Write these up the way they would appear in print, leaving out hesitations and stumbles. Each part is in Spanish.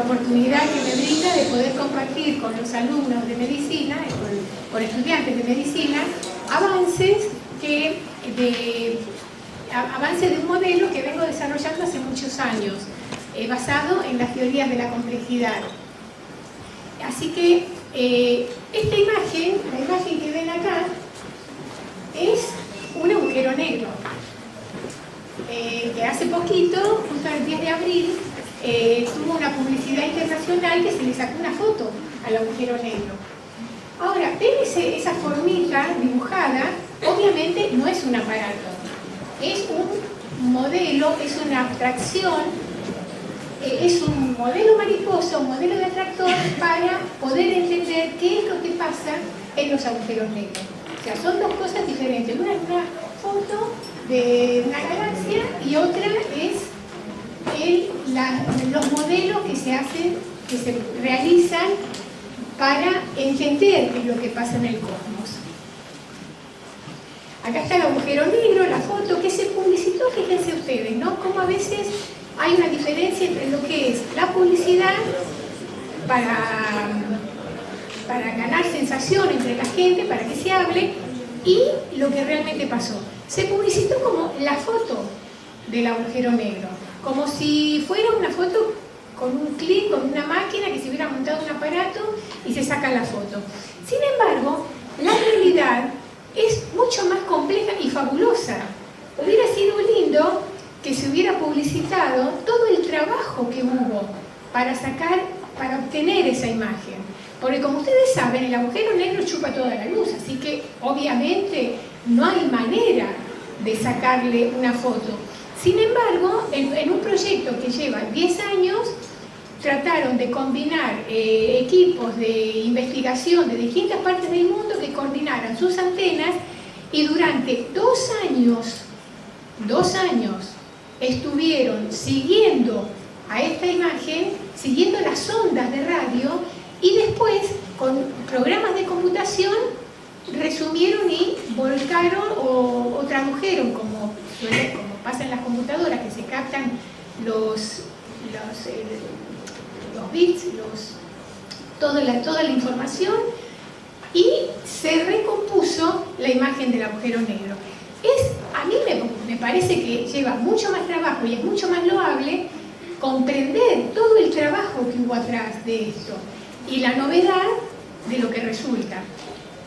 oportunidad que me brinda de poder compartir con los alumnos de medicina, con estudiantes de medicina, avances de un modelo que vengo desarrollando hace muchos años, basado en las teorías de la complejidad. Así que esta imagen, la imagen que ven acá, es un agujero negro, que hace poquito, justo el 10 de abril, tuvo una publicidad internacional que se le sacó una foto al agujero negro. Ahora, ven esa formita dibujada, obviamente no es un aparato, es un modelo, es una abstracción, es un modelo mariposa, un modelo de atractor para poder entender qué es lo que pasa en los agujeros negros. O sea, son dos cosas diferentes. Una es una foto de una galaxia y otra es los modelos que se hacen, que se realizan para entender qué es lo que pasa en el cosmos. Acá está el agujero negro, la foto que se publicitó, fíjense ustedes, ¿no? Como a veces hay una diferencia entre lo que es la publicidad para ganar sensación entre la gente, para que se hable, y lo que realmente pasó. Se publicitó como la foto del agujero negro, como si fuera una foto con un clic, con una máquina que se hubiera montado un aparato y se saca la foto. Sin embargo, la realidad es mucho más compleja y fabulosa. Hubiera sido lindo que se hubiera publicitado todo el trabajo que hubo para obtener esa imagen. Porque como ustedes saben, el agujero negro chupa toda la luz, así que obviamente no hay manera de sacarle una foto. Sin embargo, en un proyecto que lleva 10 años, trataron de combinar equipos de investigación de distintas partes del mundo que coordinaran sus antenas, y durante 2 años estuvieron siguiendo a esta imagen, siguiendo las ondas de radio, y después con programas de computación resumieron y volcaron o tradujeron, como pasa en las computadoras, que se captan los bits, toda la información, y se recompuso la imagen del agujero negro. A mí me parece que lleva mucho más trabajo y es mucho más loable comprender todo el trabajo que hubo atrás de esto y la novedad de lo que resulta.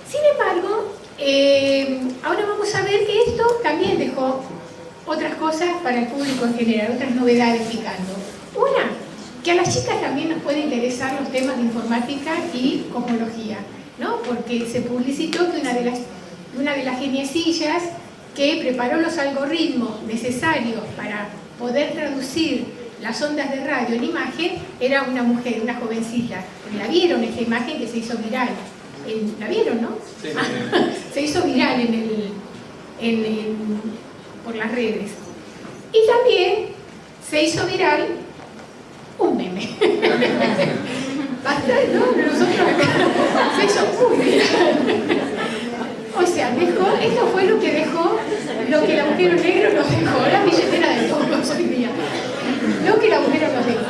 Sin embargo, ahora vamos a ver que esto también dejó otras cosas para el público en general, otras novedades picando. Una, que a las chicas también nos puede interesar los temas de informática y cosmología, ¿no? Porque se publicitó que una de las geniecillas que preparó los algoritmos necesarios para poder traducir las ondas de radio en imagen era una mujer, una jovencita. ¿La vieron esta imagen que se hizo viral? ¿La vieron, no? Sí. Se hizo viral por las redes. Y también se hizo viral un meme. Bastante, ¿no? Nosotros se hizo muy viral. O sea, esto fue lo que el agujero negro nos dejó, la billetera de todos hoy día. Lo que el agujero nos dejó.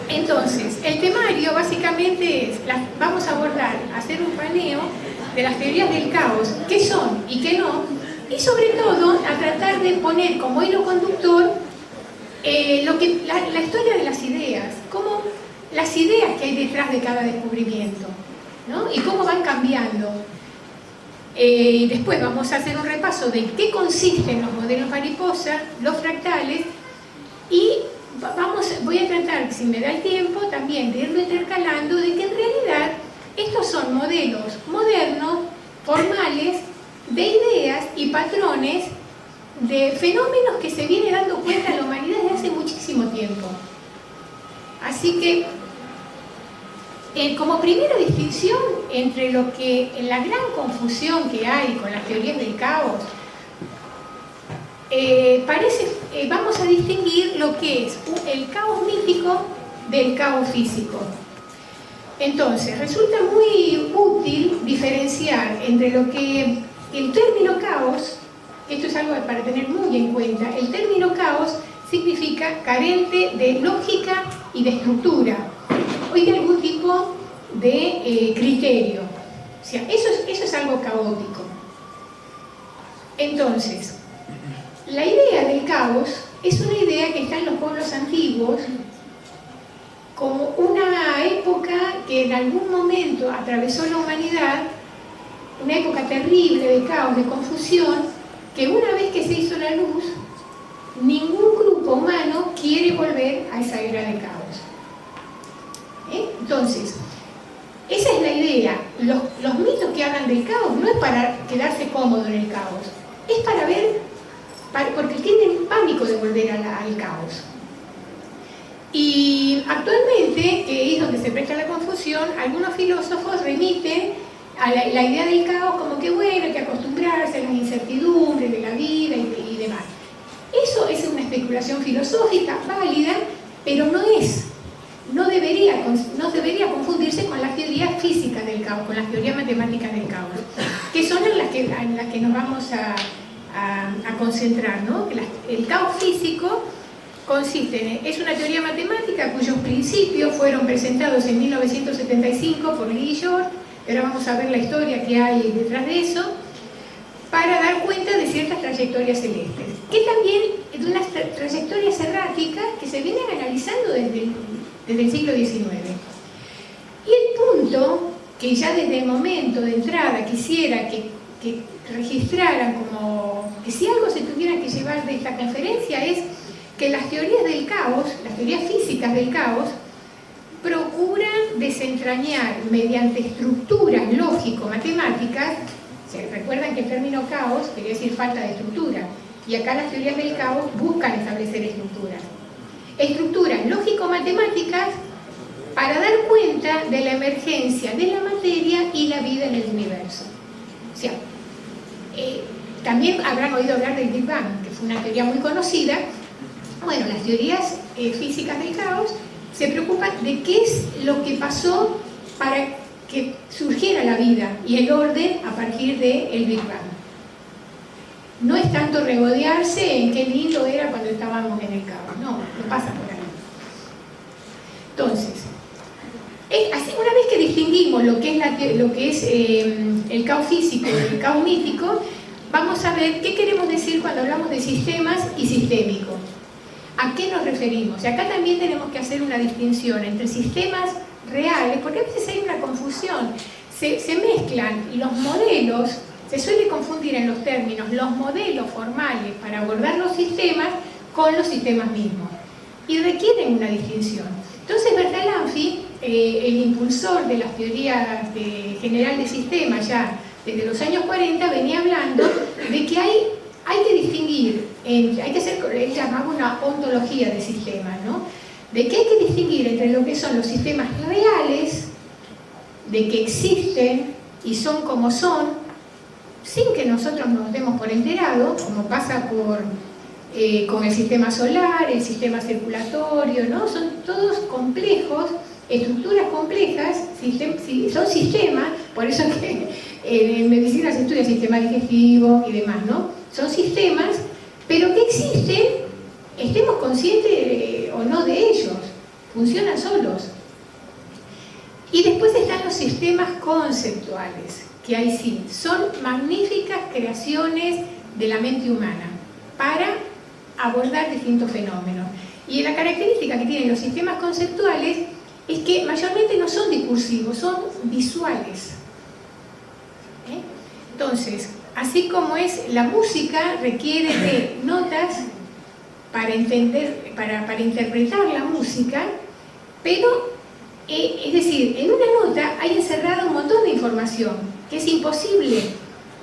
Entonces, el temario básicamente es, vamos a abordar, hacer un paneo de las teorías del caos, qué son y qué no, y sobre todo a tratar de poner como hilo conductor la historia de las ideas, como las ideas que hay detrás de cada descubrimiento, ¿no? Y cómo van cambiando. Y después vamos a hacer un repaso de qué consisten los modelos mariposa, los fractales, y voy a tratar, si me da el tiempo, también de irlo intercalando, de que en realidad estos son modelos modernos, formales, de ideas y patrones de fenómenos que se viene dando cuenta en la humanidad desde hace muchísimo tiempo. Así que, como primera distinción entre la gran confusión que hay con las teorías del caos, vamos a distinguir lo que es el caos mítico del caos físico. Entonces, resulta muy útil diferenciar entre lo que el término caos, esto es algo para tener muy en cuenta, el término caos significa carente de lógica y de estructura, o de algún tipo de criterio. O sea, eso es algo caótico. Entonces, la idea del caos es una idea que está en los pueblos antiguos como una época que en algún momento atravesó la humanidad, una época terrible de caos, de confusión, que una vez que se hizo la luz, ningún grupo humano quiere volver a esa era de caos. Entonces, esa es la idea. Los mitos que hablan del caos no es para quedarse cómodo en el caos, es para ver, porque tienen pánico de volver al caos. Y actualmente, que es donde se presta la confusión, algunos filósofos remiten a la idea del caos como que bueno, hay que acostumbrarse a las incertidumbres de la vida y demás. Eso es una especulación filosófica válida, pero no debería confundirse con las teorías físicas del caos, con las teorías matemáticas del caos, que son en las que nos vamos a concentrar, ¿no? El caos físico consiste es una teoría matemática cuyos principios fueron presentados en 1975 por Lee y George. Ahora vamos a ver la historia que hay detrás de eso, para dar cuenta de ciertas trayectorias celestes, que también es unas trayectorias erráticas que se vienen analizando desde el siglo XIX. Y el punto que ya desde el momento de entrada quisiera que registraran como que si algo se tuviera que llevar de esta conferencia es que las teorías del caos, las teorías físicas del caos, procuran desentrañar mediante estructuras lógico-matemáticas. Recuerdan que el término caos quería decir falta de estructura, y acá las teorías del caos buscan establecer estructuras. Estructuras lógico-matemáticas para dar cuenta de la emergencia de la materia y la vida en el universo. O sea, también habrán oído hablar del Big Bang, que fue una teoría muy conocida. Bueno, las teorías físicas del caos se preocupan de qué es lo que pasó para que surgiera la vida y el orden a partir del Big Bang. No es tanto regodearse en qué lindo era cuando estábamos en el caos, no pasa por ahí. Entonces, una vez que distinguimos lo que es el caos físico y el caos mítico, vamos a ver qué queremos decir cuando hablamos de sistemas y sistémico. ¿A qué nos referimos? Y acá también tenemos que hacer una distinción entre sistemas reales, porque a veces hay una confusión. Se mezclan los modelos, se suele confundir en los términos los modelos formales para abordar los sistemas con los sistemas mismos. Y requieren una distinción. Entonces Bertalanffy, el impulsor de las teorías general de sistemas ya desde los años 40, venía hablando de que hay que distinguir, hay que hacer, él llamaba una ontología de sistemas, ¿no? De que hay que distinguir entre lo que son los sistemas reales, de que existen y son como son, sin que nosotros nos demos por enterados, como pasa con el sistema solar, el sistema circulatorio, ¿no? Son todos complejos, estructuras complejas, son sistemas, por eso que en medicina se estudia sistema digestivo y demás, ¿no? Son sistemas, pero que existen, estemos conscientes o no de ellos, funcionan solos. Y después están los sistemas conceptuales, que ahí sí, son magníficas creaciones de la mente humana para abordar distintos fenómenos. Y la característica que tienen los sistemas conceptuales es que mayormente no son discursivos, son visuales. Entonces, así como es la música, requiere de notas para entender, para interpretar la música, pero, es decir, en una nota hay encerrada un montón de información que es imposible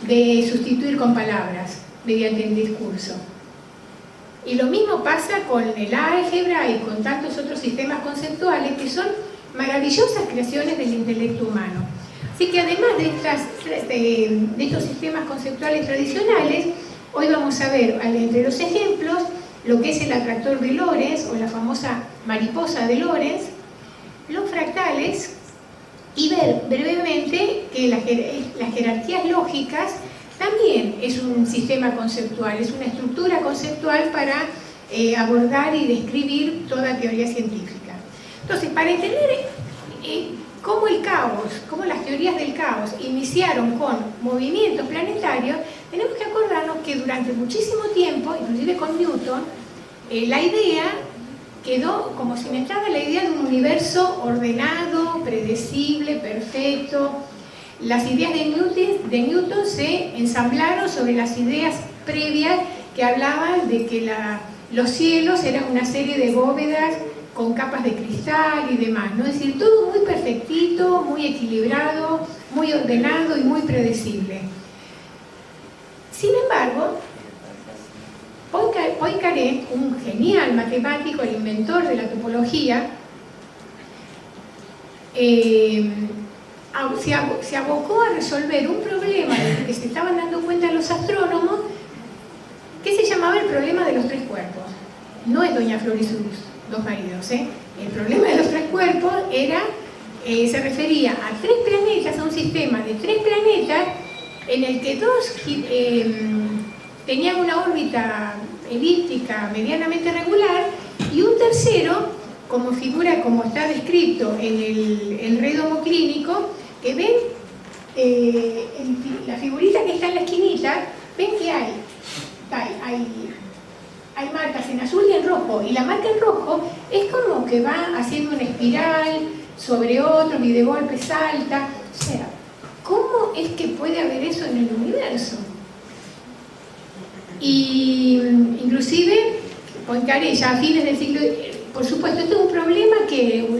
de sustituir con palabras mediante el discurso. Y lo mismo pasa con el álgebra y con tantos otros sistemas conceptuales que son maravillosas creaciones del intelecto humano. Así que además de estos sistemas conceptuales tradicionales, hoy vamos a ver entre los ejemplos lo que es el atractor de Lorentz o la famosa mariposa de Lorentz, los fractales, y ver brevemente que las jerarquías lógicas también es un sistema conceptual, es una estructura conceptual para abordar y describir toda teoría científica. Entonces, para entender cómo el caos, cómo las teorías del caos iniciaron con movimientos planetarios, tenemos que acordarnos que durante muchísimo tiempo, inclusive con Newton, la idea quedó como cimentada, la idea de un universo ordenado, predecible, perfecto. Las ideas de Newton se ensamblaron sobre las ideas previas que hablaban de que los cielos eran una serie de bóvedas con capas de cristal y demás, ¿no? Es decir, todo muy perfectito, muy equilibrado, muy ordenado y muy predecible. Sin embargo, Poincaré, un genial matemático, el inventor de la topología, se abocó a resolver un problema del que se estaban dando cuenta los astrónomos, que se llamaba el problema de los tres cuerpos. No es Doña Flor y sus dos maridos, ¿eh? El problema de los tres cuerpos se refería a tres planetas, a un sistema de tres planetas en el que dos tenían una órbita elíptica medianamente regular y un tercero, como figura, como está descrito en el rédomo clínico, que ven la figurita que está en la esquinita, ven que hay marcas en azul y en rojo, y la marca en rojo es como que va haciendo una espiral sobre otro y de golpe salta. O sea, ¿cómo es que puede haber eso en el universo? Y inclusive Poincaré, ya a fines del siglo, por supuesto, este es un problema que un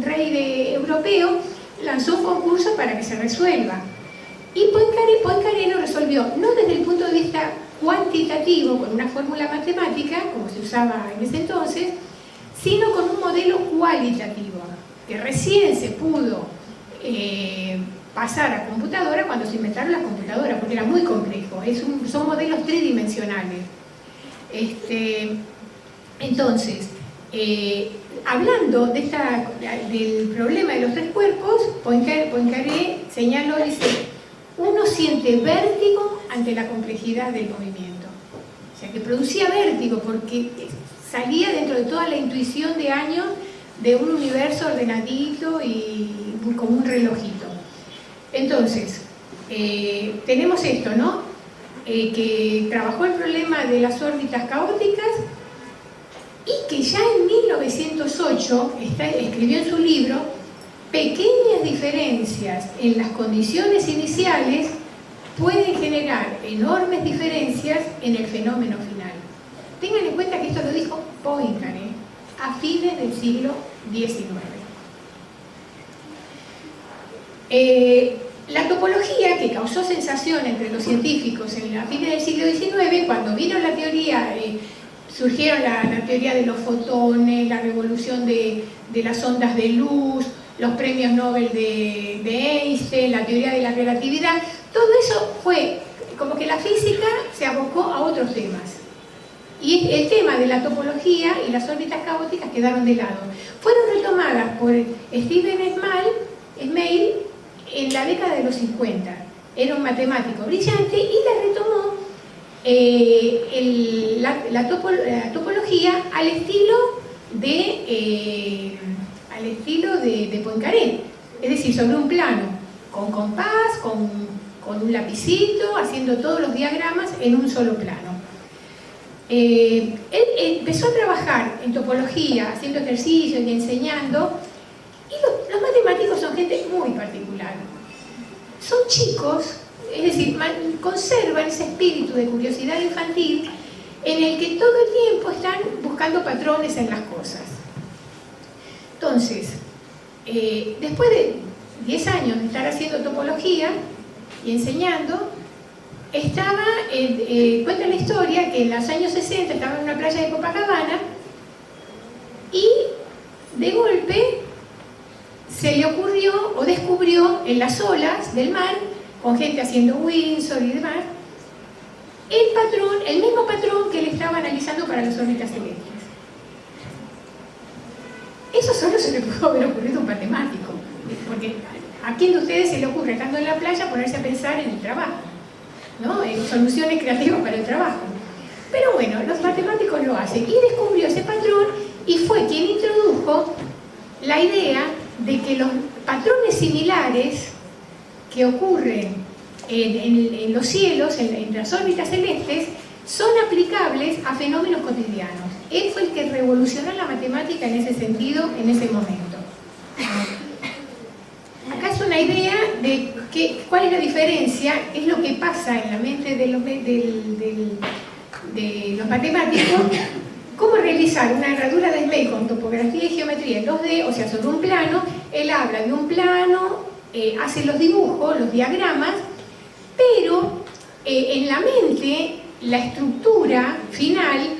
rey europeo lanzó un concurso para que se resuelva. Y Poincaré lo resolvió, no desde el punto de vista cuantitativo, con una fórmula matemática, como se usaba en ese entonces, sino con un modelo cualitativo, que recién se pudo pasar a computadora cuando se inventaron las computadoras, porque era muy complejo, son modelos tridimensionales. Entonces, hablando del problema de los tres cuerpos, Poincaré señaló, dice, uno siente vértigo ante la complejidad del movimiento. O sea, que producía vértigo porque salía dentro de toda la intuición de años de un universo ordenadito y como un relojito. Entonces, tenemos esto, ¿no? Que trabajó el problema de las órbitas caóticas y que ya en 1908 escribió en su libro: pequeñas diferencias en las condiciones iniciales pueden generar enormes diferencias en el fenómeno final. Tengan en cuenta que esto lo dijo Poincaré a fines del siglo XIX. La topología, que causó sensación entre los científicos a fines del siglo XIX, cuando vino la teoría, surgieron la teoría de los fotones, la revolución de las ondas de luz, los premios Nobel de Einstein, la teoría de la relatividad, todo eso fue como que la física se abocó a otros temas. Y el tema de la topología y las órbitas caóticas quedaron de lado. Fueron retomadas por Stephen Smale en la década de los 50. Era un matemático brillante y la retomó la topología al estilo de Poincaré, es decir, sobre un plano, con compás, con un lapicito, haciendo todos los diagramas en un solo plano. Él empezó a trabajar en topología, haciendo ejercicios y enseñando, y los matemáticos son gente muy particular. Son chicos, es decir, conservan ese espíritu de curiosidad infantil en el que todo el tiempo están buscando patrones en las cosas. Entonces, después de 10 años de estar haciendo topología y enseñando, cuenta la historia que en los años 60 estaba en una playa de Copacabana y de golpe se le ocurrió o descubrió en las olas del mar, con gente haciendo windsurf y demás, el mismo patrón que él estaba analizando para las órbitas celestes. Eso solo se le pudo haber ocurrido a un matemático, porque ¿a quién de ustedes se le ocurre, estando en la playa, ponerse a pensar en el trabajo, ¿no? En soluciones creativas para el trabajo? Pero bueno, los matemáticos lo hacen, y descubrió ese patrón y fue quien introdujo la idea de que los patrones similares que ocurren en los cielos, en las órbitas celestes, son aplicables a fenómenos cotidianos. Él fue el que revolucionó la matemática en ese sentido, en ese momento. Acá es una idea de cuál es la diferencia, es lo que pasa en la mente de los matemáticos, cómo realizar una herradura de Smith con topografía y geometría en 2D, o sea, sobre un plano. Él habla de un plano, hace los dibujos, los diagramas, pero en la mente la estructura final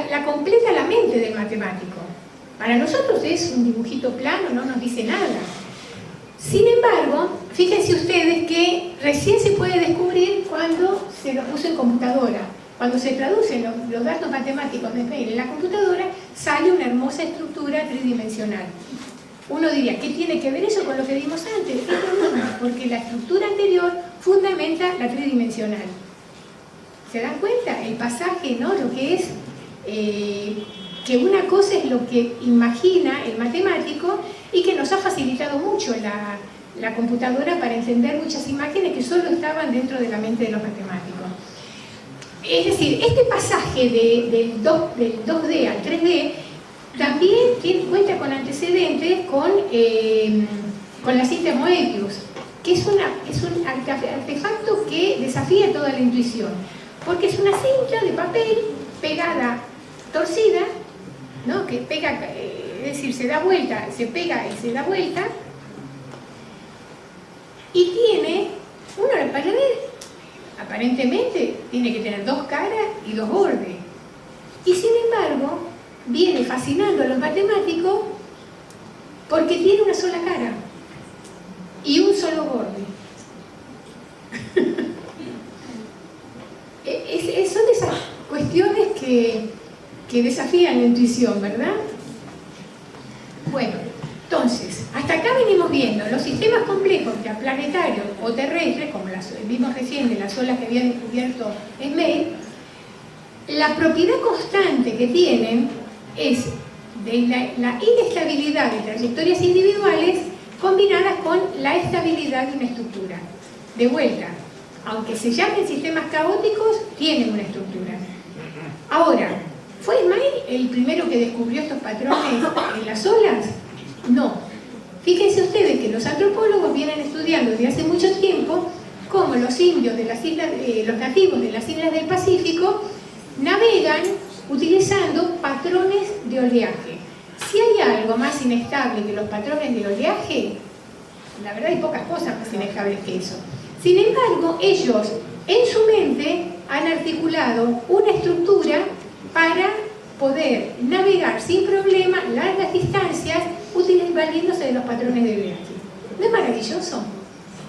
la completa la mente del matemático. Para nosotros es un dibujito plano, no nos dice nada. Sin embargo, fíjense ustedes que recién se puede descubrir cuando se lo puso en computadora. Cuando se traducen los datos matemáticos de Smith en la computadora, sale una hermosa estructura tridimensional. Uno diría, ¿qué tiene que ver eso con lo que vimos antes? Es lo mismo, porque la estructura anterior fundamenta la tridimensional. ¿Se dan cuenta? El pasaje, ¿no? Lo que es, que una cosa es lo que imagina el matemático y que nos ha facilitado mucho la computadora para entender muchas imágenes que solo estaban dentro de la mente de los matemáticos. Es decir, este pasaje del 2D al 3D también cuenta con antecedentes con la cinta Moebius, que es un artefacto que desafía toda la intuición, porque es una cinta de papel pegada, torcida, ¿no? Que pega, es decir, se da vuelta, se pega y se da vuelta, y tiene una pared. Aparentemente tiene que tener 2 caras y 2 bordes. Y sin embargo, viene fascinando a los matemáticos porque tiene una sola cara y un solo borde. Son de esas cuestiones que desafían la intuición, ¿verdad? Bueno, entonces, hasta acá venimos viendo los sistemas complejos, ya planetarios o terrestres, como vimos recién de las olas que había descubierto Smith. La propiedad constante que tienen es de la inestabilidad de trayectorias individuales combinadas con la estabilidad de una estructura. De vuelta, aunque se llamen sistemas caóticos, tienen una estructura. Ahora, ¿fue Smith el primero que descubrió estos patrones en las olas? No. Fíjense ustedes que los antropólogos vienen estudiando desde hace mucho tiempo cómo los indios de las islas, los nativos de las islas del Pacífico navegan utilizando patrones de oleaje. Si hay algo más inestable que los patrones de oleaje, la verdad hay pocas cosas más inestables que eso. Sin embargo, ellos en su mente han articulado una estructura para poder navegar sin problema largas distancias valiéndose de los patrones de oleaje. ¿No es maravilloso?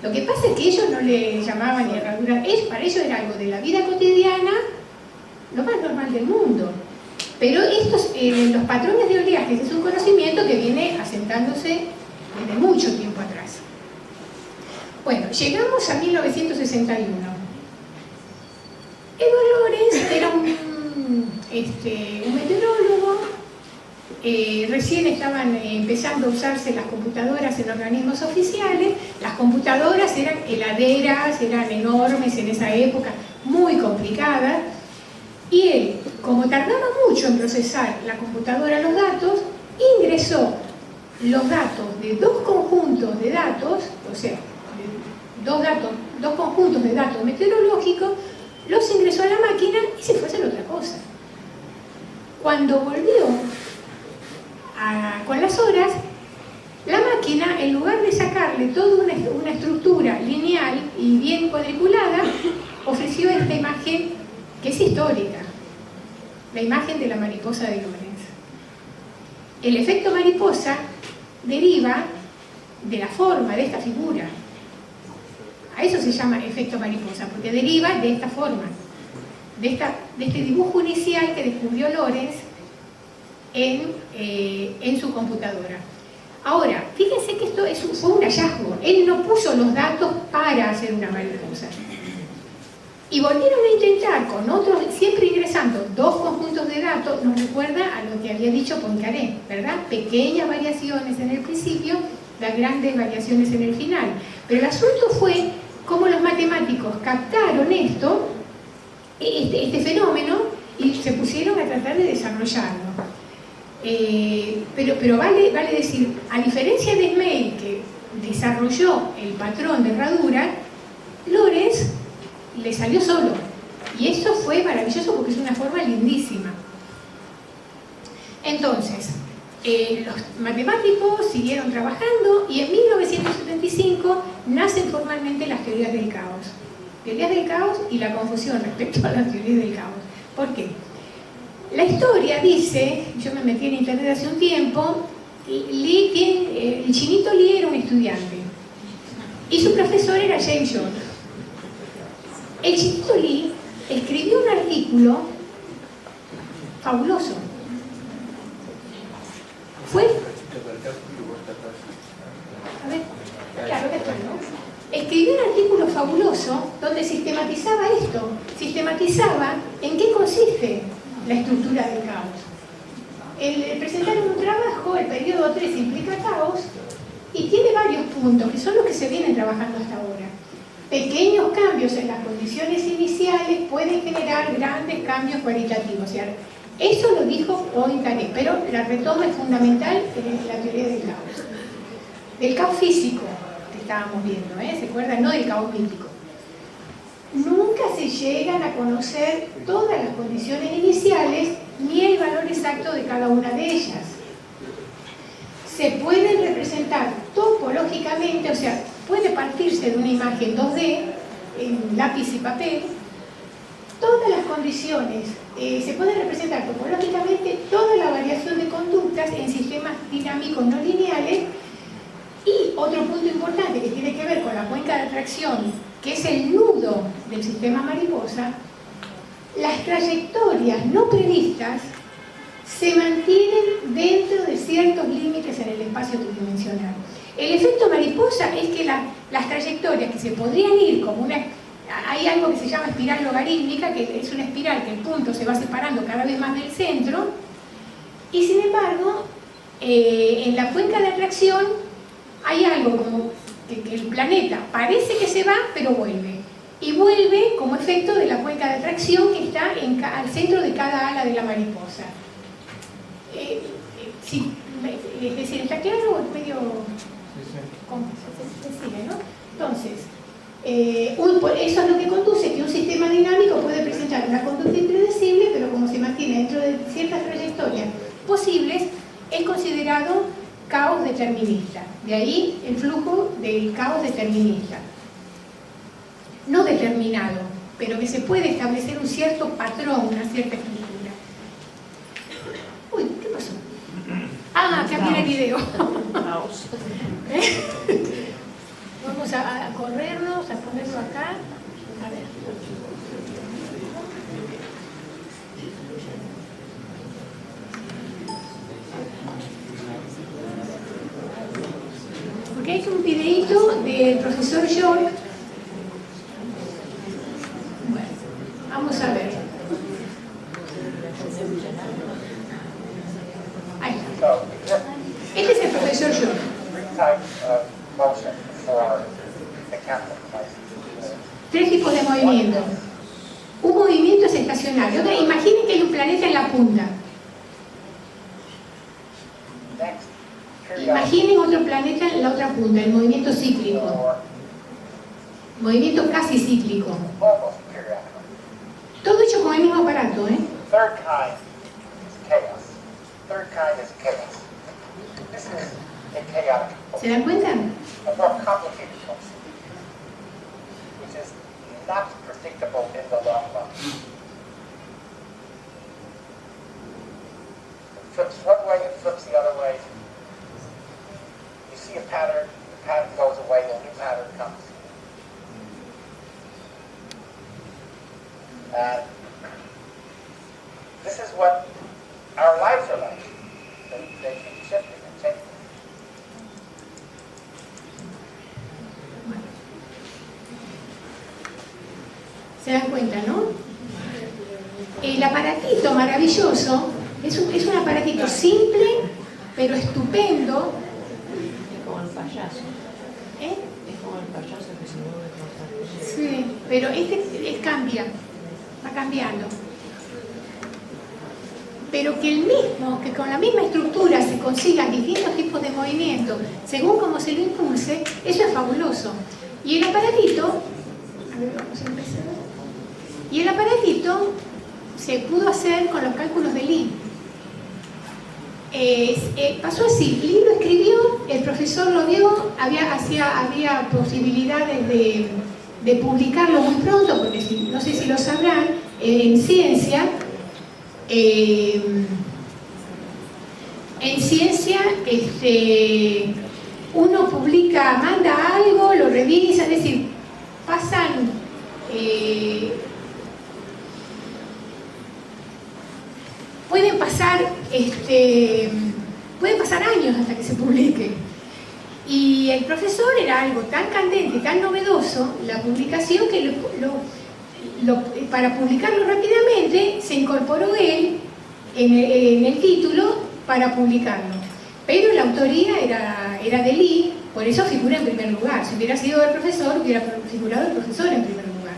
Lo que pasa es que ellos no le llamaban ni herradura, para ellos era algo de la vida cotidiana, lo más normal del mundo. Pero los patrones de oleaje es un conocimiento que viene asentándose desde mucho tiempo atrás. Bueno, llegamos a 1961. Edward Lorenz era un meteorólogo. Recién estaban empezando a usarse las computadoras en organismos oficiales. Las computadoras eran heladeras, eran enormes en esa época, muy complicadas. Y él, como tardaba mucho en procesar la computadora los datos, ingresó los datos de 2 conjuntos de datos, o sea, dos conjuntos de datos meteorológicos, los ingresó a la máquina y se fue a hacer otra cosa. Cuando volvió con las horas, la máquina, en lugar de sacarle toda una estructura lineal y bien cuadriculada, ofreció esta imagen que es histórica, la imagen de la mariposa de Lorenz. El efecto mariposa deriva de la forma de esta figura. A eso se llama efecto mariposa, porque deriva de esta forma, de este dibujo inicial que descubrió Lorenz en su computadora. Ahora, fíjense que esto fue un hallazgo. Él no puso los datos para hacer una mariposa. Y volvieron a intentar con otros, siempre ingresando dos conjuntos de datos, nos recuerda a lo que había dicho Poincaré, ¿verdad? Pequeñas variaciones en el principio, las grandes variaciones en el final. Pero el asunto fue cómo los matemáticos captaron esto, este fenómeno, y se pusieron a tratar de desarrollarlo. Pero vale decir, a diferencia de Smale, que desarrolló el patrón de herradura, Lorenz le salió solo. Y eso fue maravilloso porque es una forma lindísima. Entonces, los matemáticos siguieron trabajando y en 1975 nacen formalmente las teorías del caos. Teorías del caos y la confusión respecto a las teorías del caos. ¿Por qué? La historia dice, yo me metí en internet hace un tiempo, el chinito Lee era un estudiante y su profesor era James York. El chinito Lee escribió un artículo fabuloso. Fue... A ver, claro, después, ¿no? Escribió un artículo fabuloso donde sistematizaba esto. Sistematizaba en qué consiste la estructura del caos. Presentaron un trabajo, el periodo 3 implica caos, y tiene varios puntos, que son los que se vienen trabajando hasta ahora. Pequeños cambios en las condiciones iniciales pueden generar grandes cambios cualitativos. O sea, eso lo dijo Poincaré, pero la retoma es fundamental en la teoría del caos. Del caos físico que estábamos viendo, ¿se acuerdan? No del caos mítico. Nunca se llegan a conocer todas las condiciones iniciales ni el valor exacto de cada una de ellas. Se pueden representar topológicamente, o sea, puede partirse de una imagen 2D en lápiz y papel, todas las condiciones, se puede representar topológicamente toda la variación de conductas en sistemas dinámicos no lineales. Y otro punto importante que tiene que ver con la cuenca de atracción, que es el nudo del sistema mariposa, las trayectorias no previstas se mantienen dentro de ciertos límites en el espacio tridimensional. El efecto mariposa es que las trayectorias que se podrían ir como una... Hay algo que se llama espiral logarítmica, que es una espiral que el punto se va separando cada vez más del centro, y sin embargo, en la cuenca de atracción hay algo como que el planeta parece que se va, pero vuelve. Y vuelve como efecto de la cuenca de atracción que está al centro de cada ala de la mariposa. Sí, es decir, ¿está claro o es medio...? Se sigue, ¿no? Entonces, eso es lo que conduce que un sistema dinámico puede presentar una conducta impredecible, pero como se mantiene dentro de ciertas trayectorias posibles, es considerado caos determinista. De ahí el flujo del caos determinista. No determinado, pero que se puede establecer un cierto patrón, una cierta estructura. Uy, ¿qué pasó? Ah, cambié el video. Vamos a corrernos, a ponerlo acá. A ver. Porque hay un videíto del profesor York. Bueno, vamos a ver. Ahí está. Este es el profesor York. Tres tipos de movimiento. Un movimiento es estacionario. Imaginen que hay un planeta en la punta. Imaginen otro planeta en la otra punta, el movimiento cíclico. Movimiento casi cíclico. Todo hecho con el mismo aparato, ¿Se dan cuenta? Flips one way, it flips the other way. You see a pattern, the pattern goes away, a new pattern comes. And this is what our lives are like. They keep shifting and changing. ¿Se dan cuenta, no? El aparatito maravilloso es un aparatito simple, pero estupendo. Es como el payaso. ¿Eh? Es como el payaso que se mueve con tal. Sí, pero cambia, va cambiando. Pero que con la misma estructura se consigan distintos tipos de movimientos según cómo se lo impulse, eso es fabuloso. Y el aparatito, a ver, vamos a empezar. Y el aparatito se pudo hacer con los cálculos de Lie. Pasó así, Lie lo escribió, el profesor lo vio, había posibilidades de publicarlo muy pronto, porque no sé si lo sabrán, en ciencia, uno publica, manda algo, lo revisa, es decir, pasan pueden pasar años hasta que se publique. Y el profesor era algo tan candente, tan novedoso, la publicación, que para publicarlo rápidamente se incorporó él en el título para publicarlo. Pero la autoría era de Lie, por eso figura en primer lugar. Si hubiera sido el profesor, hubiera figurado el profesor en primer lugar.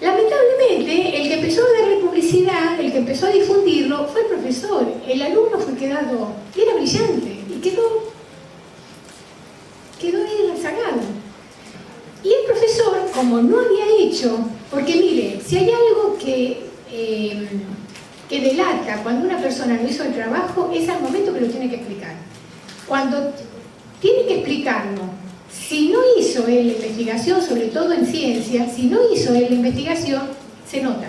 Lamentablemente, el que empezó a darle publicidad, el que empezó a difundirlo, fue el profesor. El alumno fue quedado, y era brillante, y quedó ahí rezagado. Y el profesor, como no había hecho, porque mire, si hay algo que delata cuando una persona no hizo el trabajo, es al momento que lo tiene que explicar. Cuando tiene que explicarlo, si no hizo él la investigación, sobre todo en ciencia, si no hizo él la investigación, se nota.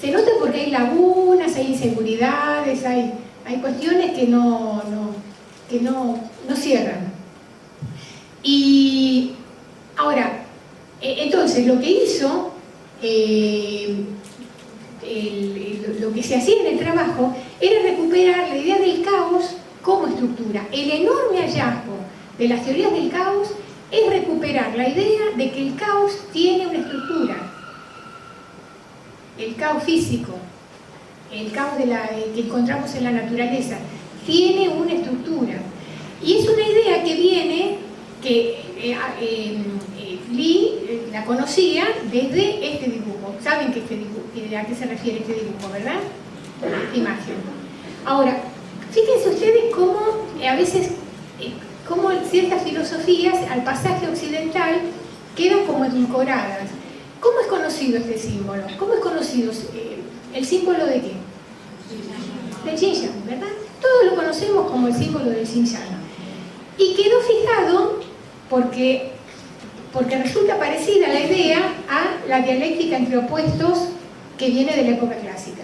Se nota porque hay lagunas, hay inseguridades, hay cuestiones que no cierran. Y ahora, entonces lo que hizo, lo que se hacía en el trabajo, era recuperar la idea del caos como estructura. El enorme hallazgo de las teorías del caos es recuperar la idea de que el caos tiene una estructura. El caos físico, el caos que encontramos en la naturaleza, tiene una estructura. Y es una idea que viene, que Lie la conocía desde este dibujo. ¿Saben a qué se refiere este dibujo, verdad? Esta imagen. Ahora, fíjense ustedes cómo a veces cómo ciertas filosofías al pasaje occidental quedan como edulcoradas. ¿Cómo es conocido este símbolo? ¿Cómo es conocido el símbolo de qué? De Xinjiang, ¿verdad? Todos lo conocemos como el símbolo del Xinjiang. Y quedó fijado porque resulta parecida la idea a la dialéctica entre opuestos que viene de la época clásica.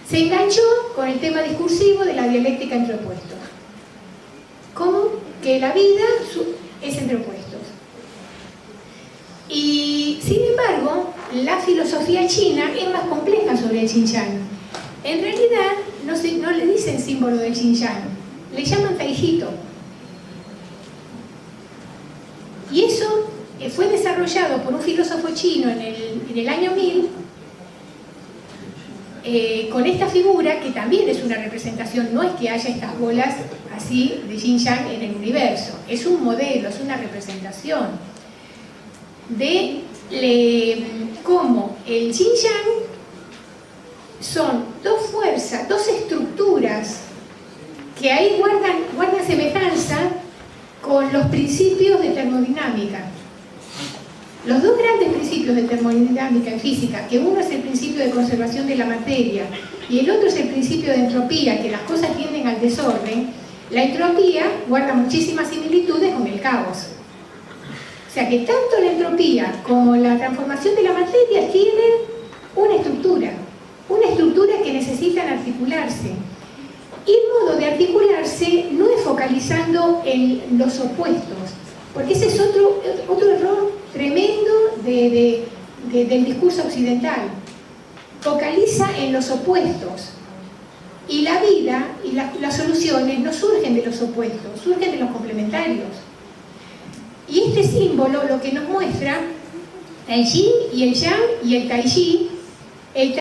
Se enganchó con el tema discursivo de la dialéctica entre opuestos. ¿Cómo? Que la vida es entre opuestos. Y sin embargo, la filosofía china es más compleja sobre el Xinjiang. En realidad, no le dicen símbolo del Xinjiang, le llaman taijito. Y eso fue desarrollado por un filósofo chino en el año 1000, con esta figura que también es una representación, no es que haya estas bolas así de Xinjiang en el universo, es un modelo, es una representación de cómo el Xinjiang son dos fuerzas, dos estructuras que ahí guardan semejanza con los principios de termodinámica. Los dos grandes principios de termodinámica en física, que uno es el principio de conservación de la materia y el otro es el principio de entropía, que las cosas tienden al desorden, la entropía guarda muchísimas similitudes con el caos. O sea que tanto la entropía como la transformación de la materia tienen una estructura que necesitan articularse. Y el modo de articularse no es focalizando en los opuestos, porque ese es otro error tremendo del discurso occidental. Focaliza en los opuestos. Y la vida y las soluciones no surgen de los opuestos, surgen de los complementarios. Y este símbolo lo que nos muestra el yin y el yang y el tai chi. El